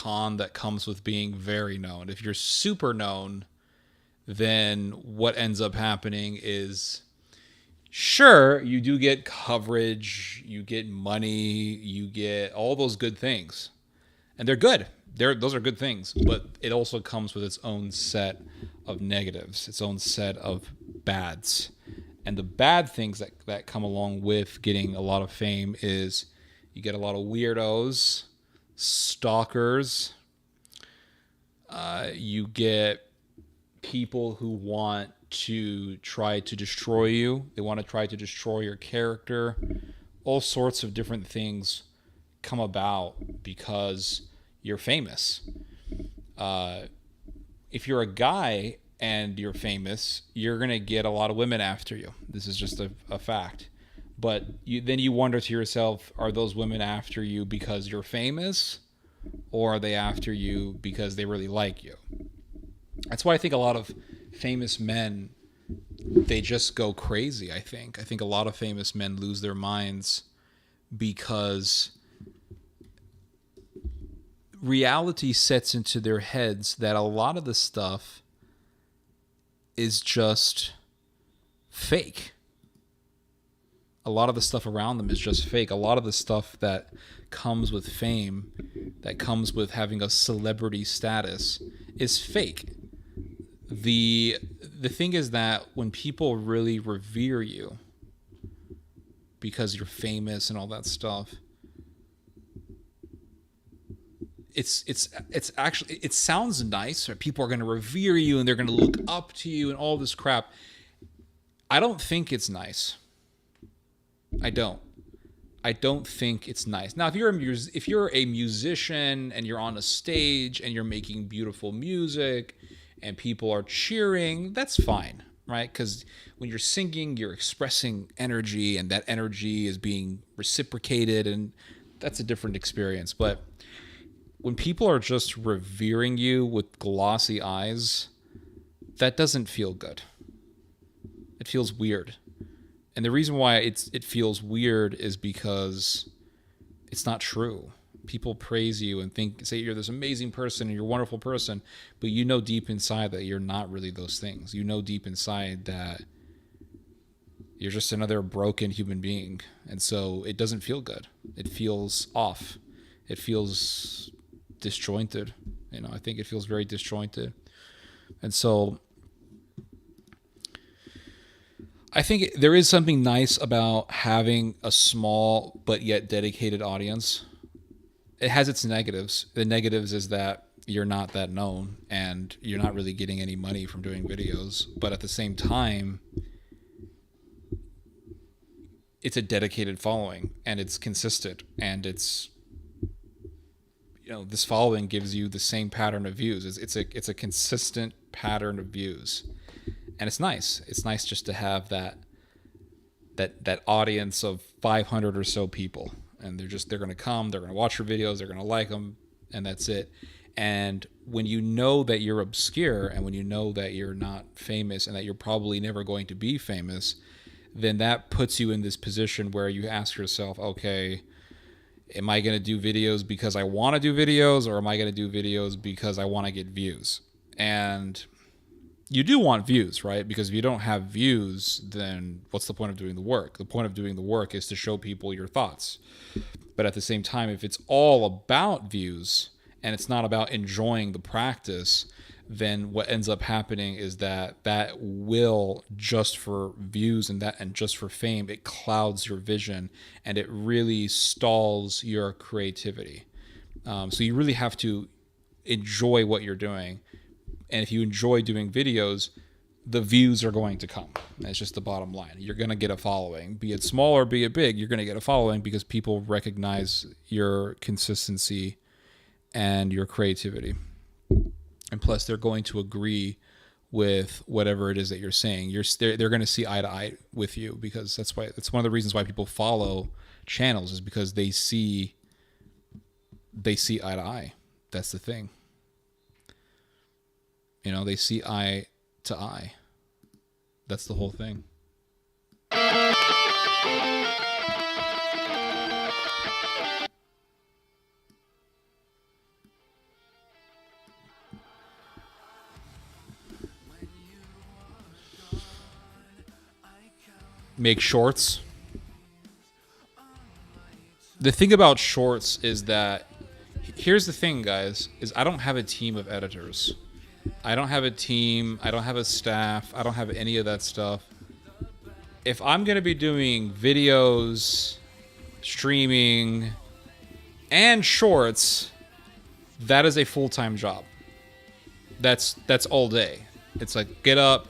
con that comes with being very known. If you're super known, then what ends up happening is, sure, you do get coverage, you get money, you get all those good things. And they're good. Those are good things. But it also comes with its own set of negatives, its own set of bads. And the bad things that come along with getting a lot of fame is you get a lot of weirdos, stalkers, you get people who want to try to destroy you. They want to try to destroy your character. All sorts of different things come about because you're famous. If you're a guy and you're famous, you're going to get a lot of women after you. This is just a fact. But then you wonder to yourself, are those women after you because you're famous? Or are they after you because they really like you? That's why I think a lot of famous men, they just go crazy, I think. I think a lot of famous men lose their minds because reality sets into their heads that a lot of the stuff is just fake. A lot of the stuff around them is just fake. A lot of the stuff that comes with fame, that comes with having a celebrity status, is fake. The thing is that when people really revere you because you're famous and all that stuff, it's actually, it sounds nice, or people are going to revere you and they're going to look up to you and all this crap. I don't think it's nice. I don't think it's nice. Now, if you're a musician and you're on a stage and you're making beautiful music and people are cheering, that's fine, right? Because when you're singing, you're expressing energy, and that energy is being reciprocated, and that's a different experience. But when people are just revering you with glossy eyes, that doesn't feel good. It feels weird. And the reason why it feels weird is because it's not true. People praise you and say you're this amazing person and you're a wonderful person, but you know deep inside that you're not really those things. You know deep inside that you're just another broken human being. And so it doesn't feel good. It feels off. It feels disjointed. I think it feels very disjointed. And so I think there is something nice about having a small but yet dedicated audience. It has its negatives. The negatives is that you're not that known and you're not really getting any money from doing videos. But at the same time, it's a dedicated following and it's consistent, and it's, this following gives you the same pattern of views. It's a consistent pattern of views. And it's nice. It's nice just to have that audience of 500 or so people. And they're going to come, they're going to watch your videos, they're going to like them, and that's it. And when you know that you're obscure, and when you know that you're not famous, and that you're probably never going to be famous, then that puts you in this position where you ask yourself, okay, am I going to do videos because I want to do videos, or am I going to do videos because I want to get views? And you do want views, right? Because if you don't have views, then what's the point of doing the work? The point of doing the work is to show people your thoughts. But at the same time, if it's all about views and it's not about enjoying the practice, then what ends up happening is that will, just for views and just for fame, it clouds your vision and it really stalls your creativity. So you really have to enjoy what you're doing. And if you enjoy doing videos, the views are going to come. That's just the bottom line. You're going to get a following. Be it small or be it big, you're going to get a following because people recognize your consistency and your creativity. And plus, they're going to agree with whatever it is that you're saying. They're going to see eye to eye with you, because that's one of the reasons why people follow channels, is because they see eye to eye. That's the thing. They see eye to eye. That's the whole thing. make shorts. The thing about shorts is that, here's the thing, guys, is I don't have a team of editors. I don't have a team. I don't have a staff. I don't have any of that stuff. If I'm going to be doing videos, streaming, and shorts, that is a full-time job. That's all day. It's like, get up.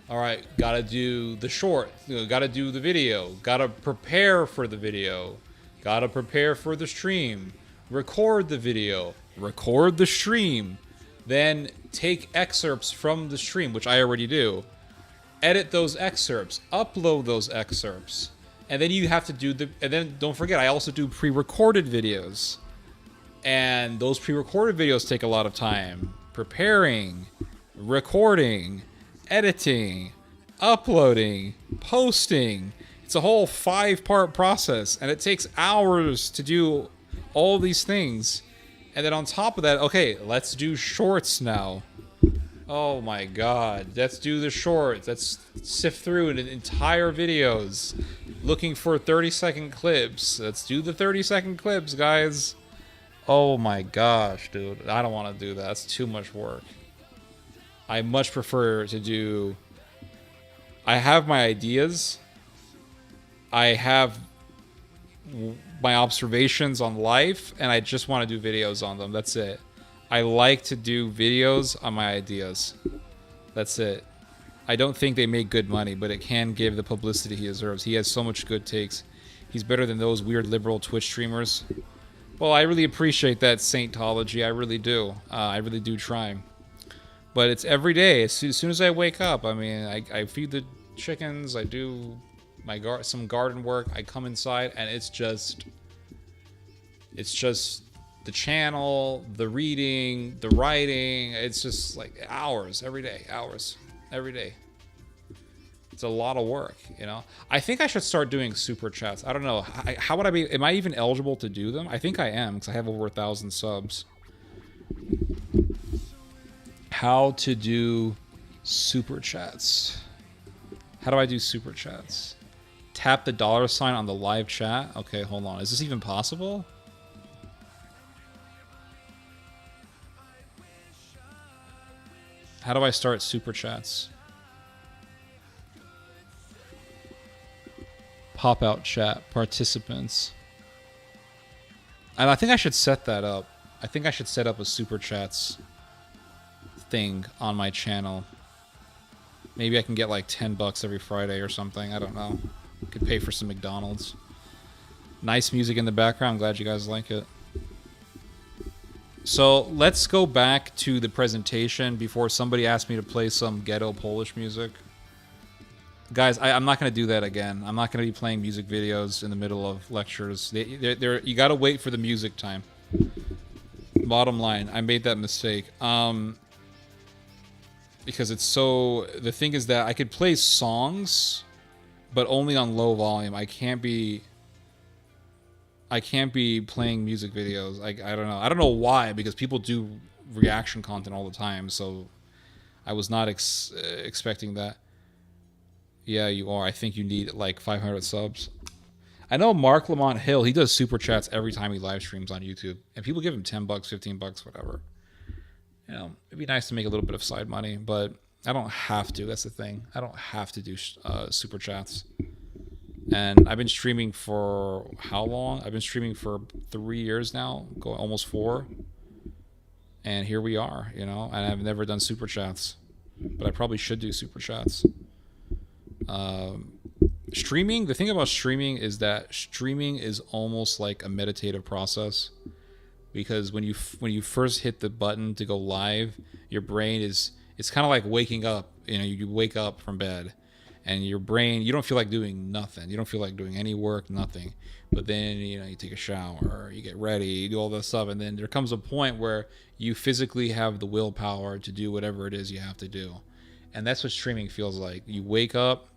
All right, gotta do the short. Gotta do the video. Gotta prepare for the video. Gotta prepare for the stream. Record the video. Record the stream. Then take excerpts from the stream, which I already do. Edit those excerpts. Upload those excerpts. And then you have to do and then don't forget, I also do pre-recorded videos. And those pre-recorded videos take a lot of time. Preparing, recording, editing, uploading, posting. It's a whole 5-part process, and it takes hours to do all these things. And then on top of that, okay, let's do shorts now. Oh my god, let's do the shorts. Let's sift through an entire videos looking for 30-second clips. Let's do the 30-second clips, guys. Oh my gosh, dude. I don't want to do that. That's too much work. I much prefer to do... I have my ideas. I have my observations on life, and I just want to do videos on them. That's it. I like to do videos on my ideas. That's it. I don't think they make good money, but it can give the publicity he deserves. He has so much good takes. He's better than those weird liberal Twitch streamers. Well, I really appreciate that Saintology. I really do. I really do try. But it's every day. As soon as I wake up, I mean, I feed the chickens. I do my some garden work. I come inside, and it's just the channel, the reading, the writing. It's just like hours every day. Hours every day. It's a lot of work, you know. I think I should start doing super chats. I don't know. How would I be? Am I even eligible to do them? I think I am, because I have over 1,000 subs. How to do super chats? How do I do super chats? Tap the $ on the live chat. Okay, hold on. Is this even possible? How do I start super chats? Pop out chat, participants. And I think I should set that up. I think I should set up a super chats thing on my channel. Maybe I can get like $10 every Friday or something. I don't know. Could pay for some McDonald's. Nice music in the background. I'm glad you guys like it. So let's go back to the presentation before somebody asked me to play some ghetto Polish music. Guys, I'm not going to do that again. I'm not going to be playing music videos in the middle of lectures. You got to wait for the music time. Bottom line, I made that mistake. Because it's so... The thing is that I could play songs, but only on low volume. I can't be playing music videos. I don't know. I don't know why, because people do reaction content all the time, so I was not expecting that. Yeah, you are. I think you need like 500 subs. I know Mark Lamont Hill, he does super chats every time he live streams on YouTube, and people give him $10, $15, whatever. You know, it'd be nice to make a little bit of side money, but I don't have to. That's the thing. I don't have to do super chats. And I've been streaming for how long? I've been streaming for 3 years now, going almost 4. And here we are, you know, and I've never done super chats, but I probably should do super chats. Streaming, the thing about streaming is that streaming is almost like a meditative process, because when you first hit the button to go live, your brain it's kind of like waking up. You know, you wake up from bed, and your brain, you don't feel like doing nothing. You don't feel like doing any work, nothing. But then, you know, you take a shower, you get ready, you do all this stuff, and then there comes a point where you physically have the willpower to do whatever it is you have to do. And that's what streaming feels like. You wake up,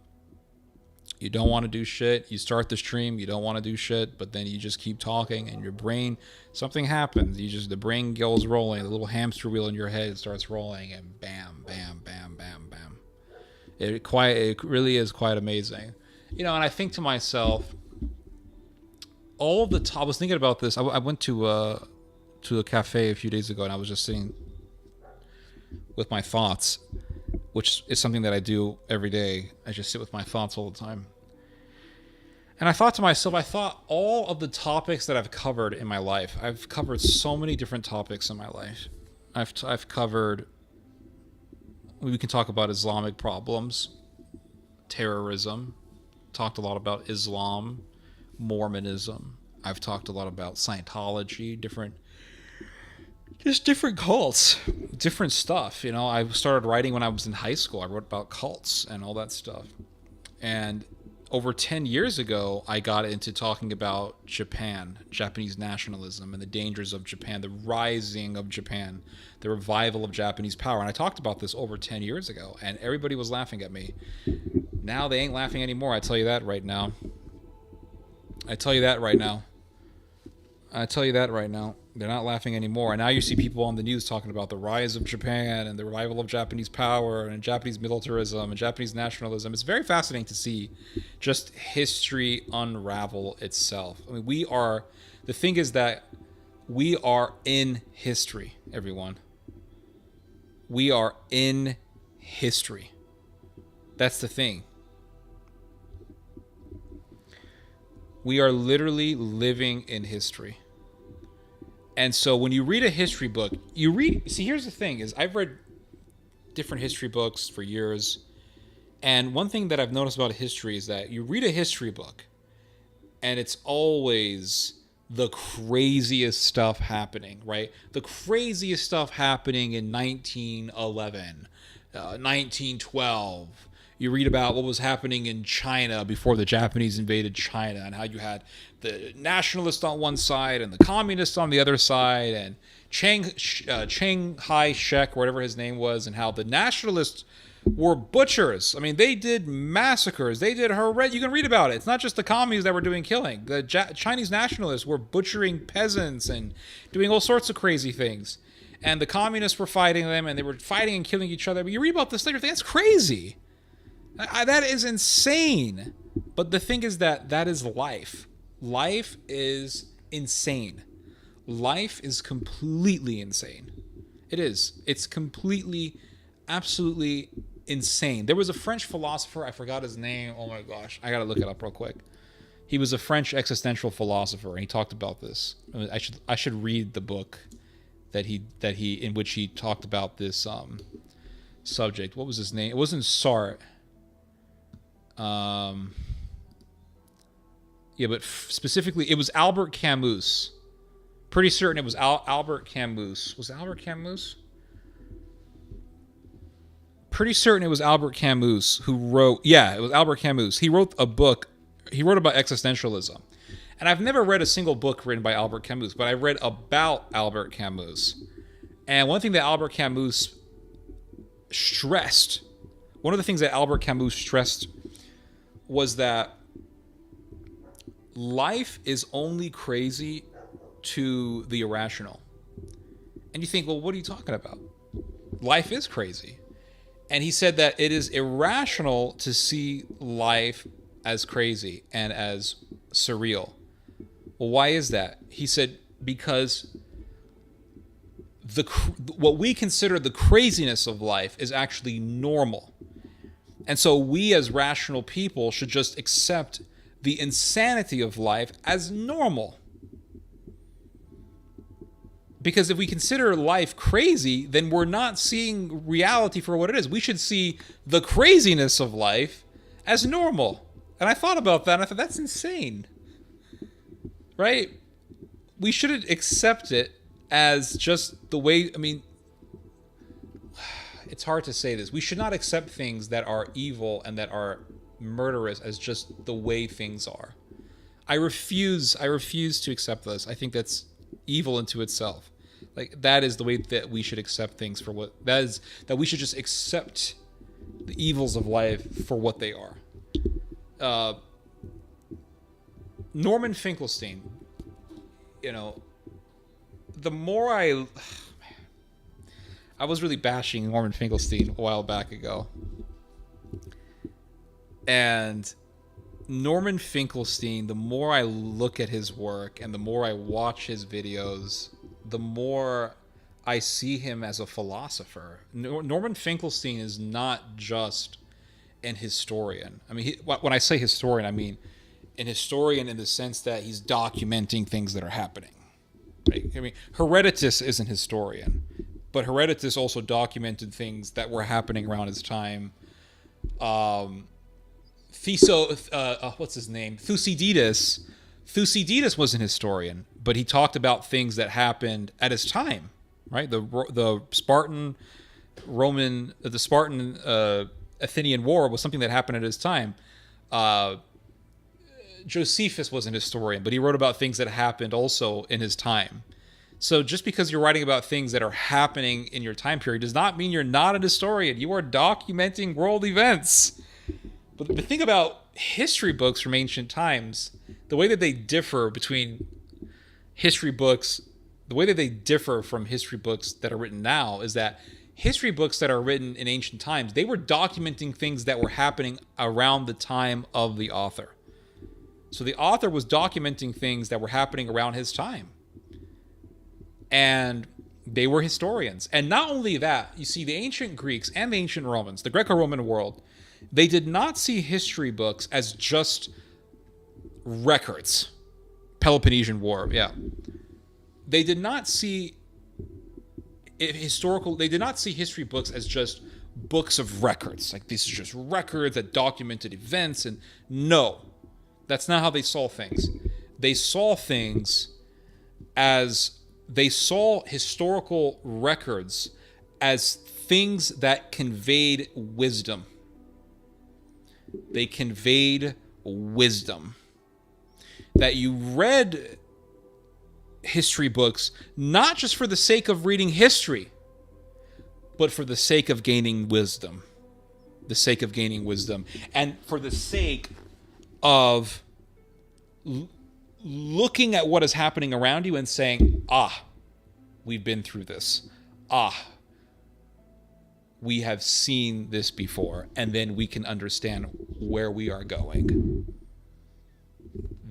you don't want to do shit. You start the stream, you don't want to do shit, but then you just keep talking, and your brain, something happens. The brain goes rolling, the little hamster wheel in your head starts rolling, and bam, bam, bam, bam, bam. It really is quite amazing. And I think to myself, all of the top. I was thinking about this. I went to a cafe a few days ago, and I was just sitting with my thoughts, which is something that I do every day. I just sit with my thoughts all the time. And I thought to myself, I thought all of the topics that I've covered in my life. I've covered so many different topics in my life. I've covered. We can talk about Islamic problems, terrorism. Talked a lot about Islam, Mormonism. I've talked a lot about Scientology, different cults, different stuff. I started writing when I was in high school. I wrote about cults and all that stuff. And over 10 years ago, I got into talking about Japan, Japanese nationalism, and the dangers of Japan, the rising of Japan, the revival of Japanese power. And I talked about this over 10 years ago, and everybody was laughing at me. Now they ain't laughing anymore. I tell you that right now. I tell you that right now. They're not laughing anymore. And now you see people on the news talking about the rise of Japan and the revival of Japanese power and Japanese militarism and Japanese nationalism. It's very fascinating to see just history unravel itself. I mean, the thing is that we are in history, everyone. We are in history. That's the thing. We are literally living in history. And so when you read a history book, here's the thing is I've read different history books for years. And one thing that I've noticed about history is that you read a history book and it's always the craziest stuff happening, right? The craziest stuff happening in 1911, 1912. You read about what was happening in China before the Japanese invaded China and how you had the nationalists on one side and the communists on the other side, and Chiang Kai-shek, or whatever his name was, and how the nationalists were butchers. I mean, they did massacres. They did horrendous. You can read about it. It's not just the communists that were doing killing. The Chinese nationalists were butchering peasants and doing all sorts of crazy things. And the communists were fighting them, and they were fighting and killing each other. But you read about this later, that's crazy. That is insane. But the thing is that is life. Life is insane. Life is completely insane. It is. It's completely, absolutely insane. There was a French philosopher. I forgot his name. Oh my gosh. I got to look it up real quick. He was a French existential philosopher, and he talked about this. I should read the book that he in which he talked about this subject. What was his name? It wasn't Sartre. But specifically, it was Albert Camus. Pretty certain it was Albert Camus. Was it Albert Camus? Pretty certain it was Albert Camus who wrote... Yeah, it was Albert Camus. He wrote a book. He wrote about existentialism. And I've never read a single book written by Albert Camus, but I read about Albert Camus. And one thing that Albert Camus stressed... One of the things that Albert Camus stressed was that life is only crazy to the irrational. And you think, well, what are you talking about? Life is crazy. And he said that it is irrational to see life as crazy and as surreal. Well, why is that? He said, because what we consider the craziness of life is actually normal. And so we as rational people should just accept the insanity of life as normal. Because if we consider life crazy, then we're not seeing reality for what it is. We should see the craziness of life as normal. And I thought about that, and I thought, that's insane. Right? We shouldn't accept it as just the way, it's hard to say this. We should not accept things that are evil and that are murderous as just the way things are. I refuse to accept this. I think that's evil into itself. Like, that is the way that we should accept things for what that is, that we should just accept the evils of life for what they are. Norman Finkelstein, the more I was really bashing Norman Finkelstein a while back ago. And Norman Finkelstein, the more I look at his work and the more I watch his videos, the more I see him as a philosopher. Norman Finkelstein is not just an historian. I mean, when I say historian, I mean an historian in the sense that he's documenting things that are happening. Right? I mean, Herodotus is an historian, but Herodotus also documented things that were happening around his time. What's his name? Thucydides. Thucydides was an historian, but he talked about things that happened at his time, right? The Spartan Athenian War was something that happened at his time. Josephus was an historian, but he wrote about things that happened also in his time. So just because you're writing about things that are happening in your time period does not mean you're not a historian. You are documenting world events. But the thing about history books from ancient times, the way that they differ between history books, the way that they differ from history books that are written now is that history books that are written in ancient times, they were documenting things that were happening around the time of the author. So the author was documenting things that were happening around his time. And they were historians. And not only that, you see the ancient Greeks and the ancient Romans, the Greco-Roman world, they did not see history books as just records. Peloponnesian War, yeah. They did not see history books as just books of records. Like these are just records that documented events. And no, that's not how they saw things. They saw things as they saw historical records as things that conveyed wisdom. They conveyed wisdom. That you read history books not just for the sake of reading history, but for the sake of gaining wisdom. The sake of gaining wisdom. And for the sake of looking at what is happening around you and saying, we've been through this. We have seen this before, and then we can understand where we are going.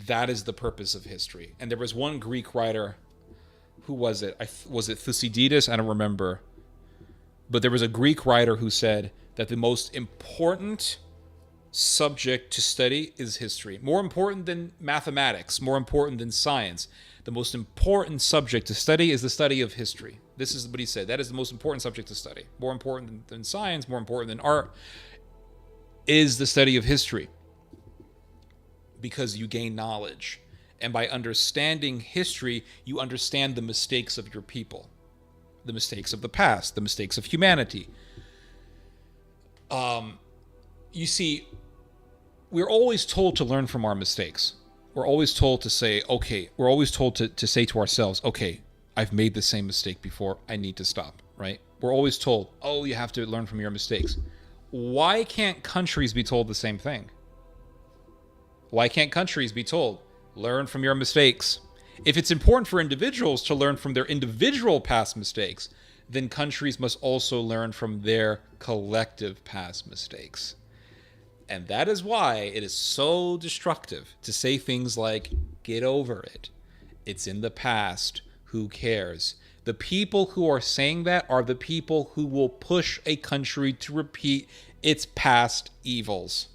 That is the purpose of history. And there was one Greek writer, who was it? Was it Thucydides? I don't remember. But there was a Greek writer who said that the most important subject to study is history. More important than mathematics, more important than science. The most important subject to study is the study of history. This is what he said. That is the most important subject to study. More important than science, more important than art, is the study of history. Because you gain knowledge. And by understanding history, you understand the mistakes of your people. The mistakes of the past, the mistakes of humanity. You see, we're always told to learn from our mistakes. We're always told to say, okay, we're always told to say to ourselves, okay, I've made the same mistake before, I need to stop, right? We're always told, you have to learn from your mistakes. Why can't countries be told the same thing? Why can't countries be told, learn from your mistakes? If it's important for individuals to learn from their individual past mistakes, then countries must also learn from their collective past mistakes. And that is why it is so destructive to say things like, get over it. It's in the past. Who cares? The people who are saying that are the people who will push a country to repeat its past evils.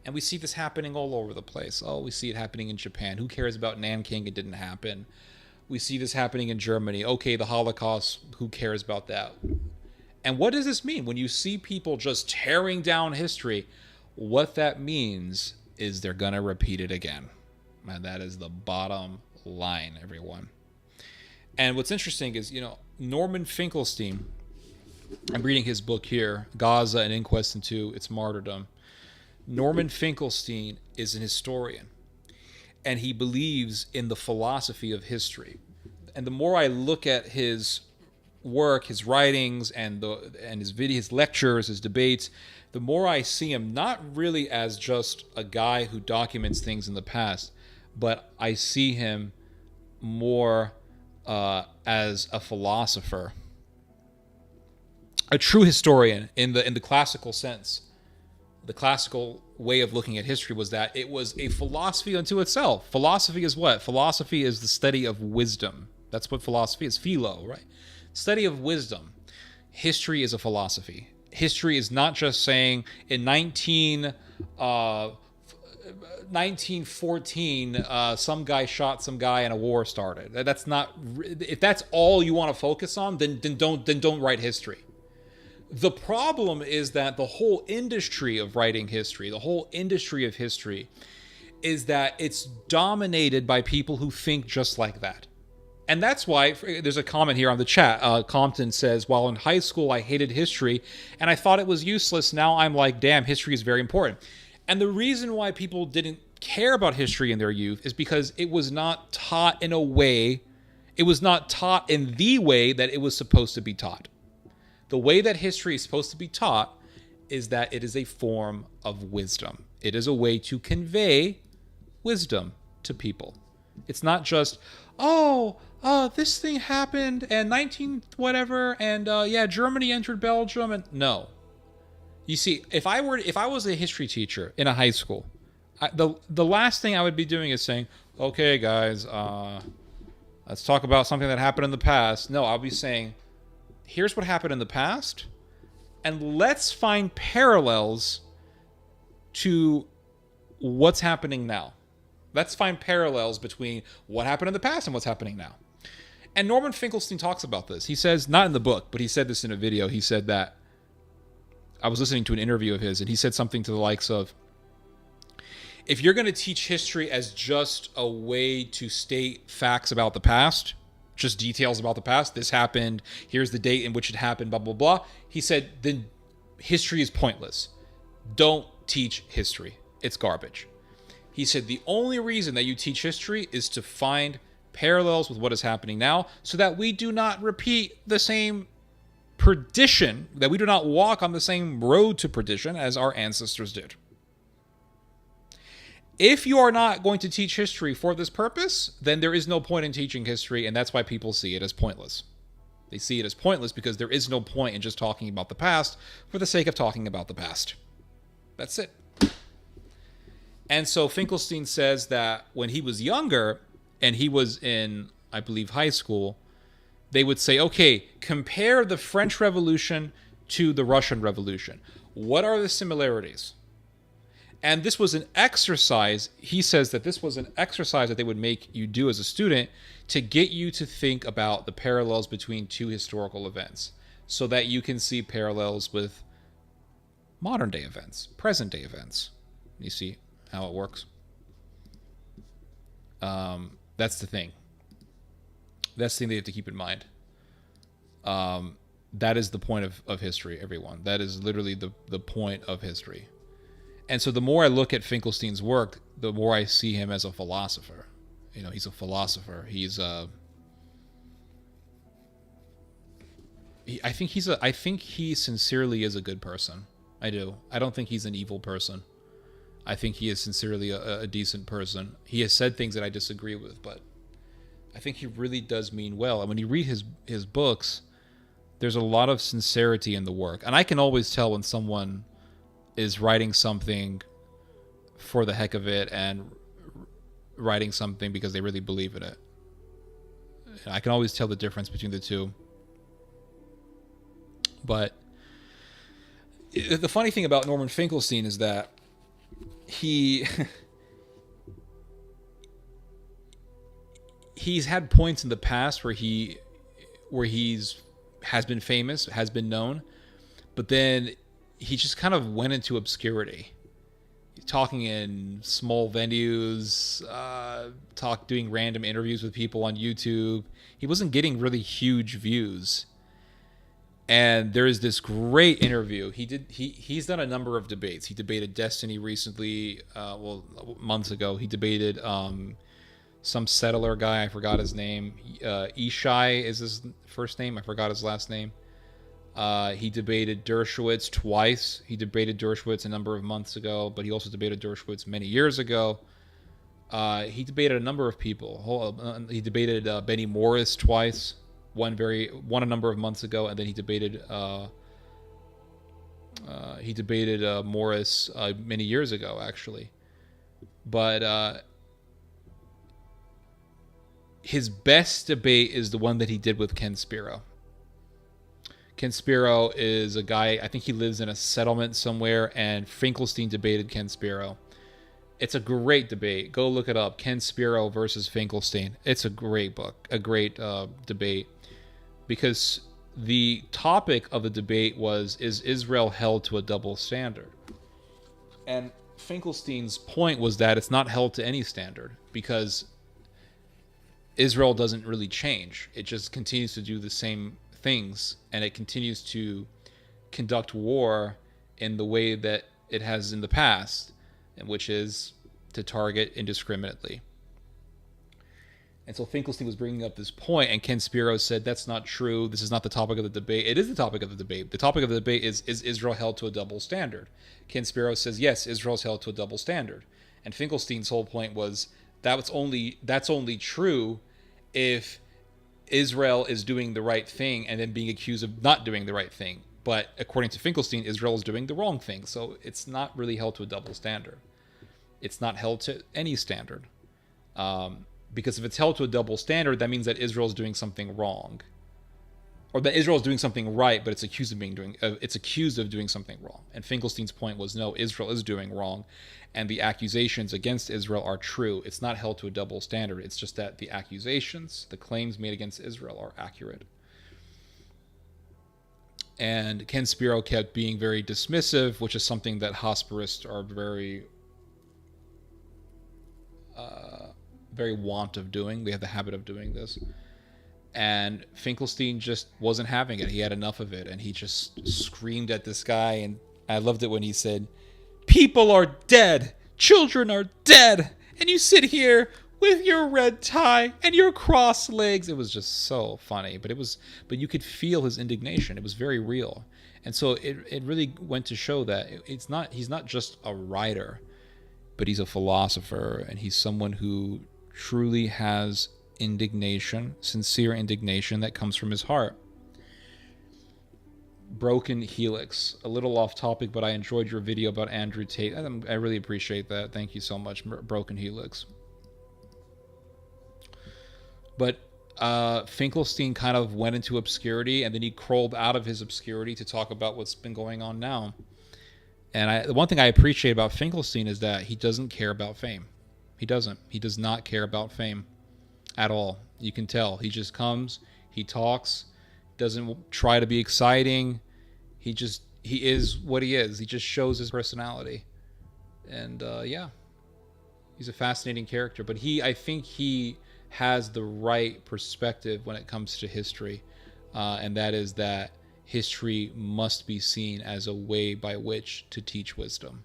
And we see this happening all over the place. We see it happening in Japan. Who cares about Nanking? It didn't happen. We see this happening in Germany. Okay, the Holocaust, who cares about that? And what does this mean? When you see people just tearing down history, what that means is they're going to repeat it again. And that is the bottom line, everyone. And what's interesting is, Norman Finkelstein, I'm reading his book here, Gaza, an Inquest into Its Martyrdom. Norman Finkelstein is an historian, and he believes in the philosophy of history. And the more I look at his work, his writings, and his videos, his lectures, his debates, the more I see him not really as just a guy who documents things in the past, but I see him more as a philosopher, a true historian in the classical sense. The classical way of looking at history was that it was a philosophy unto itself. Philosophy is what? Philosophy is the study of wisdom. That's what philosophy is. Philo, right? Study of wisdom. History is a philosophy. History is not just saying in 1914, some guy shot some guy and a war started. That's not. If that's all you want to focus on, then don't write history. The problem is that the whole industry of writing history, the whole industry of history, is that it's dominated by people who think just like that. And that's why there's a comment here on the chat. Compton says, while in high school I hated history and I thought it was useless, now I'm like, damn, history is very important. And the reason why people didn't care about history in their youth is because it was not taught in a way, it was not taught in the way that it was supposed to be taught. The way that history is supposed to be taught is that it is a form of wisdom. It is a way to convey wisdom to people. It's not just, this thing happened and 19 whatever, and Germany entered Belgium, and no. You see, if I was a history teacher in a high school, the last thing I would be doing is saying, okay, guys, let's talk about something that happened in the past. No, I'll be saying, here's what happened in the past, and let's find parallels to what's happening now. Let's find parallels between what happened in the past and what's happening now. And Norman Finkelstein talks about this. He says, not in the book, but he said this in a video. He said that, I was listening to an interview of his, and he said something to the likes of, if you're going to teach history as just a way to state facts about the past, just details about the past, this happened, here's the date in which it happened, blah, blah, blah. He said, then history is pointless. Don't teach history. It's garbage. He said, the only reason that you teach history is to find parallels with what is happening now so that we do not repeat the same perdition, that we do not walk on the same road to perdition as our ancestors did. If you are not going to teach history for this purpose, then there is no point in teaching history, and that's why people see it as pointless. They see it as pointless because there is no point in just talking about the past for the sake of talking about the past. That's it. And so Finkelstein says that when he was younger, and he was in, I believe, high school, they would say, okay, compare the French Revolution to the Russian Revolution. What are the similarities? And this was an exercise. He says that this was an exercise that they would make you do as a student to get you to think about the parallels between two historical events so that you can see parallels with modern day events, present day events. You see how it works? That's the thing. That's the thing they have to keep in mind. That is the point of history, everyone. That is literally the point of history. And so the more I look at Finkelstein's work, the more I see him as a philosopher. You know, he's a philosopher. I think he sincerely is a good person. I do. I don't think he's an evil person. I think he is sincerely a decent person. He has said things that I disagree with, but I think he really does mean well. And when you read his books, there's a lot of sincerity in the work. And I can always tell when someone is writing something for the heck of it and writing something because they really believe in it. I can always tell the difference between the two. But the funny thing about Norman Finkelstein is that he's had points in the past where he's has been famous, has been known, but then he just kind of went into obscurity, talking in small venues, doing random interviews with people on YouTube. He wasn't getting really huge views. And there is this great interview. He's done a number of debates. He debated Destiny recently, months ago. He debated some settler guy. I forgot his name. Ishai is his first name. I forgot his last name. He debated Dershowitz twice. He debated Dershowitz a number of months ago, but he also debated Dershowitz many years ago. He debated a number of people. He debated Benny Morris twice. One a number of months ago, and then he debated He debated Morris many years ago, actually. But his best debate is the one that he did with Ken Spiro. Ken Spiro is a guy, I think he lives in a settlement somewhere, and Finkelstein debated Ken Spiro. It's a great debate. Go look it up. Ken Spiro versus Finkelstein. It's a great book, a great debate, because the topic of the debate was, is Israel held to a double standard? And Finkelstein's point was that it's not held to any standard, because Israel doesn't really change. It just continues to do the same things, and it continues to conduct war in the way that it has in the past, which is to target indiscriminately. And so Finkelstein was bringing up this point, and Ken Spiro said, that's not true. This is not the topic of the debate. It is the topic of the debate. The topic of the debate is Israel held to a double standard? Ken Spiro says, yes, Israel's held to a double standard. And Finkelstein's whole point was, that's only true if Israel is doing the right thing and then being accused of not doing the right thing. But according to Finkelstein, Israel is doing the wrong thing. So it's not really held to a double standard. It's not held to any standard. Because if it's held to a double standard, that means that Israel is doing something wrong. Or that Israel is doing something right, but it's accused of doing something wrong. And Finkelstein's point was, no, Israel is doing wrong, and the accusations against Israel are true. It's not held to a double standard. It's just that the accusations, the claims made against Israel, are accurate. And Ken Spiro kept being very dismissive, which is something that Hosperists are very want of doing. They have the habit of doing this. And Finkelstein just wasn't having it. He had enough of it, and he just screamed at this guy. And I loved it when he said, people are dead, children are dead, and you sit here with your red tie and your crossed legs. It was just so funny, but you could feel his indignation. It was very real. And so it really went to show that he's not just a writer, but he's a philosopher, and he's someone who truly has indignation, sincere indignation that comes from his heart. Broken Helix, a little off topic, but I enjoyed your video about Andrew Tate. I really appreciate that. Thank you so much, Broken Helix. But Finkelstein kind of went into obscurity, and then he crawled out of his obscurity to talk about what's been going on now. And the one thing I appreciate about Finkelstein is that he doesn't care about fame. He doesn't. He does not care about fame at all. You can tell. He just comes, he talks, doesn't try to be exciting. He is what he is. He just shows his personality. And yeah, he's a fascinating character. But I think he has the right perspective when it comes to history. And that is that history must be seen as a way by which to teach wisdom.